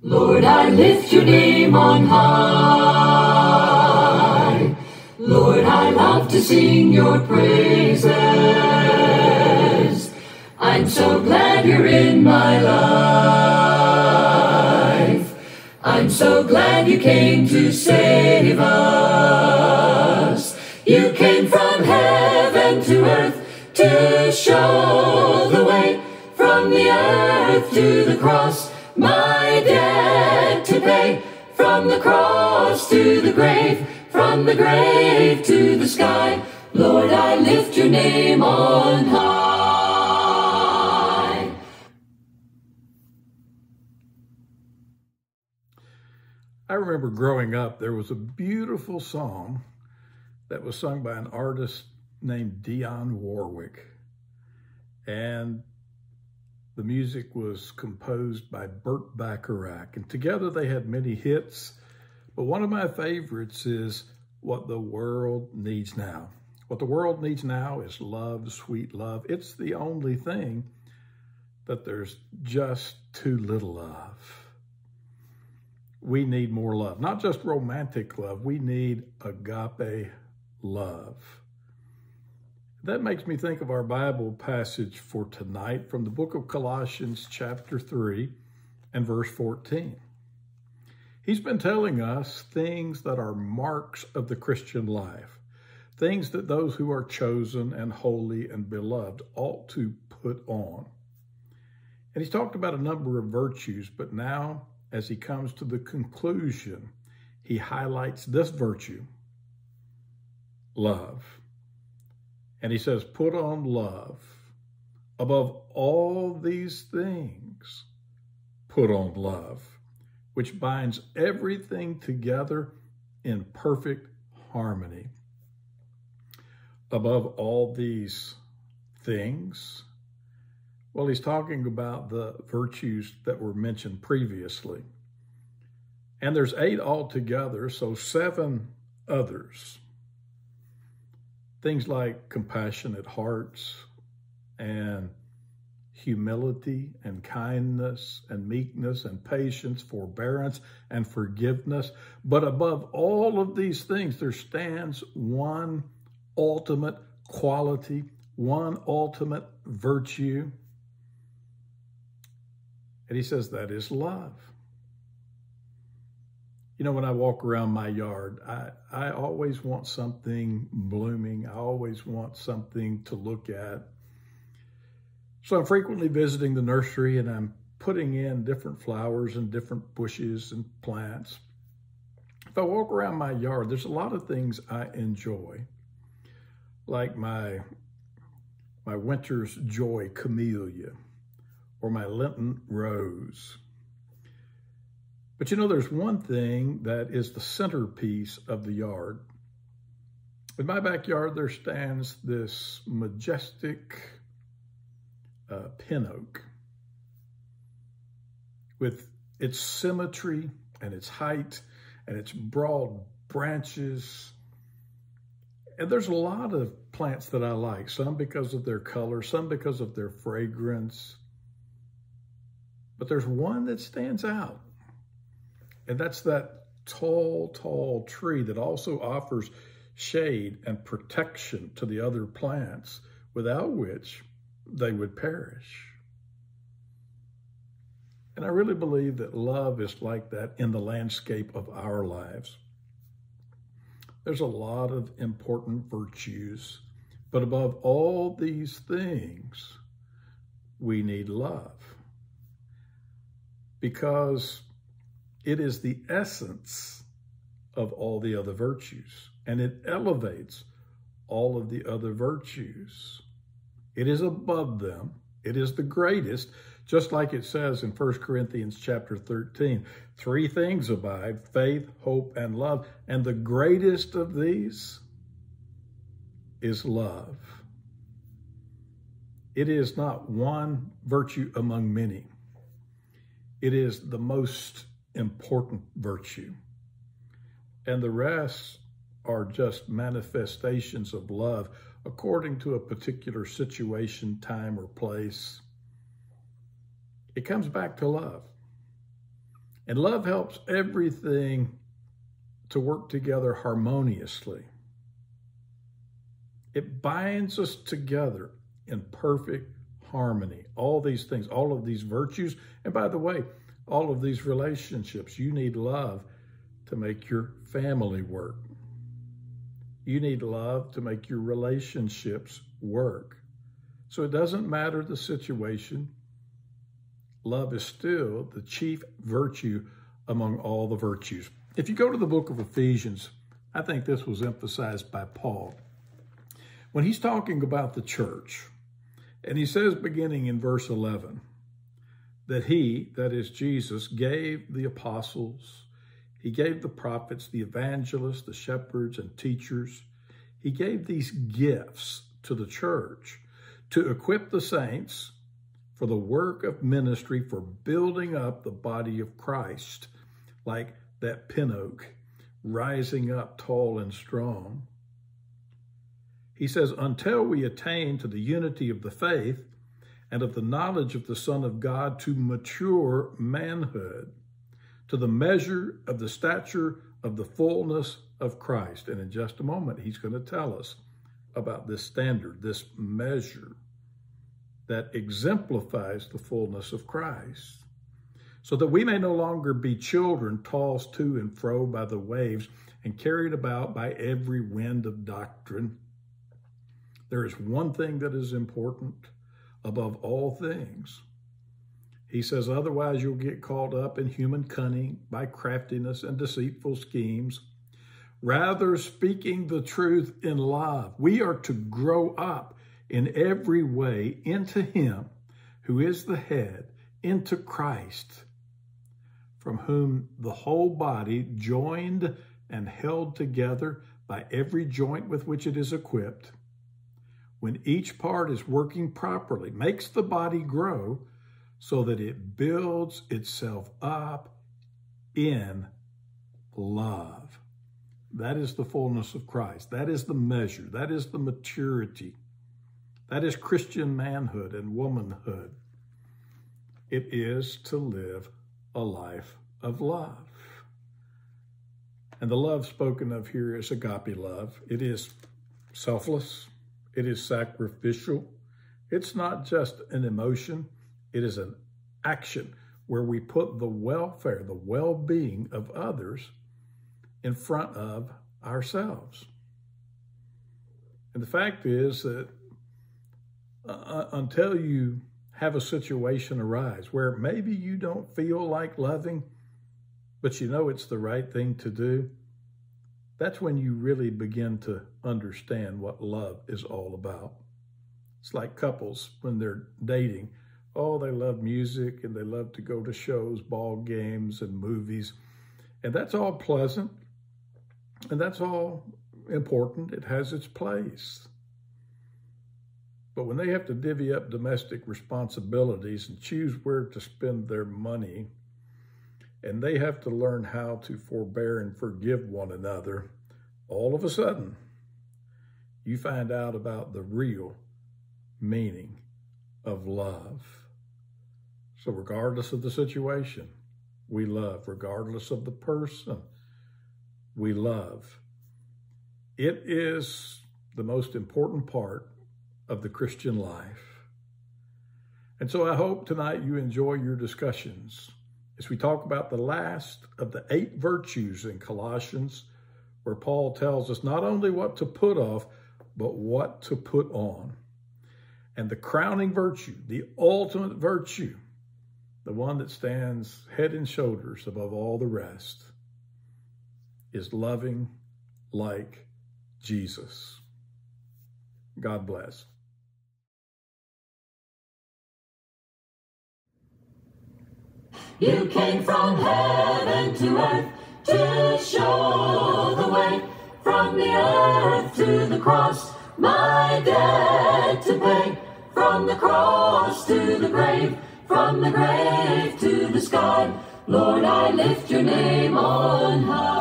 Lord, I lift your name on high. Lord, I love to sing your praises. I'm so glad you're in my life. I'm so glad you came to save us. You came from heaven to earth to show the way, from the earth to the cross, my debt to pay. From the cross to the grave, from the grave to the sky, Lord, I lift your name on high. I remember growing up, there was a beautiful song that was sung by an artist named Dionne Warwick. And the music was composed by Burt Bacharach. And together they had many hits. But one of my favorites is What the World Needs Now. What the world needs now is love, sweet love. It's the only thing that there's just too little of. We need more love, not just romantic love. We need agape love. That makes me think of our Bible passage for tonight from the book of Colossians chapter 3 and verse 14. He's been telling us things that are marks of the Christian life, things that those who are chosen and holy and beloved ought to put on. And he's talked about a number of virtues, but now as he comes to the conclusion, he highlights this virtue, love. And he says, put on love. Above all these things, put on love, which binds everything together in perfect harmony. Above all these things, well, he's talking about the virtues that were mentioned previously. And there's 8 altogether, so 7 others. Things like compassionate hearts and humility and kindness and meekness and patience, forbearance and forgiveness. But above all of these things, there stands one ultimate quality, one ultimate virtue. And he says that is love. You know, when I walk around my yard, I always want something blooming. I always want something to look at. So I'm frequently visiting the nursery and I'm putting in different flowers and different bushes and plants. If I walk around my yard, there's a lot of things I enjoy, like my winter's joy camellia or my Lenten rose. But you know, there's one thing that is the centerpiece of the yard. In my backyard, there stands this majestic pin oak with its symmetry and its height and its broad branches. And there's a lot of plants that I like, some because of their color, some because of their fragrance. But there's one that stands out. And that's that tall, tall tree that also offers shade and protection to the other plants, without which they would perish. And I really believe that love is like that in the landscape of our lives. There's a lot of important virtues, but above all these things, we need love. Because it is the essence of all the other virtues, and it elevates all of the other virtues. It is above them. It is the greatest, just like it says in 1 Corinthians chapter 13. 3 things abide: faith, hope, and love. And the greatest of these is love. It is not one virtue among many. It is the most important virtue. And the rest are just manifestations of love according to a particular situation, time, or place. It comes back to love. And love helps everything to work together harmoniously. It binds us together in perfect harmony. All these things, all of these virtues, and by the way, all of these relationships, you need love to make your family work. You need love to make your relationships work. So it doesn't matter the situation. Love is still the chief virtue among all the virtues. If you go to the book of Ephesians, I think this was emphasized by Paul. When he's talking about the church, and he says beginning in verse 11, that he, that is Jesus, gave the apostles, he gave the prophets, the evangelists, the shepherds and teachers. He gave these gifts to the church to equip the saints for the work of ministry, for building up the body of Christ, like that pin oak rising up tall and strong. He says, until we attain to the unity of the faith and of the knowledge of the Son of God, to mature manhood, to the measure of the stature of the fullness of Christ. And in just a moment, he's going to tell us about this standard, this measure that exemplifies the fullness of Christ, so that we may no longer be children tossed to and fro by the waves and carried about by every wind of doctrine. There is one thing that is important above all things. He says, otherwise you'll get caught up in human cunning by craftiness and deceitful schemes. Rather, speaking the truth in love, we are to grow up in every way into him who is the head, into Christ, from whom the whole body, joined and held together by every joint with which it is equipped, when each part is working properly, makes the body grow so that it builds itself up in love. That is the fullness of Christ. That is the measure. That is the maturity. That is Christian manhood and womanhood. It is to live a life of love. And the love spoken of here is agape love. It is selfless. It is sacrificial. It's not just an emotion. It is an action where we put the welfare, the well-being of others in front of ourselves. And the fact is that until you have a situation arise where maybe you don't feel like loving, but you know it's the right thing to do, that's when you really begin to understand what love is all about. It's like couples when they're dating. Oh, they love music and they love to go to shows, ball games, and movies. And that's all pleasant. And that's all important. It has its place. But when they have to divvy up domestic responsibilities and choose where to spend their money, and they have to learn how to forbear and forgive one another, all of a sudden, you find out about the real meaning of love. So regardless of the situation, we love. Regardless of the person, we love. It is the most important part of the Christian life. And so I hope tonight you enjoy your discussions as we talk about the last of the 8 virtues in Colossians, where Paul tells us not only what to put off, but what to put on. And the crowning virtue, the ultimate virtue, the one that stands head and shoulders above all the rest, is loving like Jesus. God bless. You came from heaven to earth to show the way, from the earth to the cross, my debt to pay, from the cross to the grave, from the grave to the sky. Lord, I lift your name on high.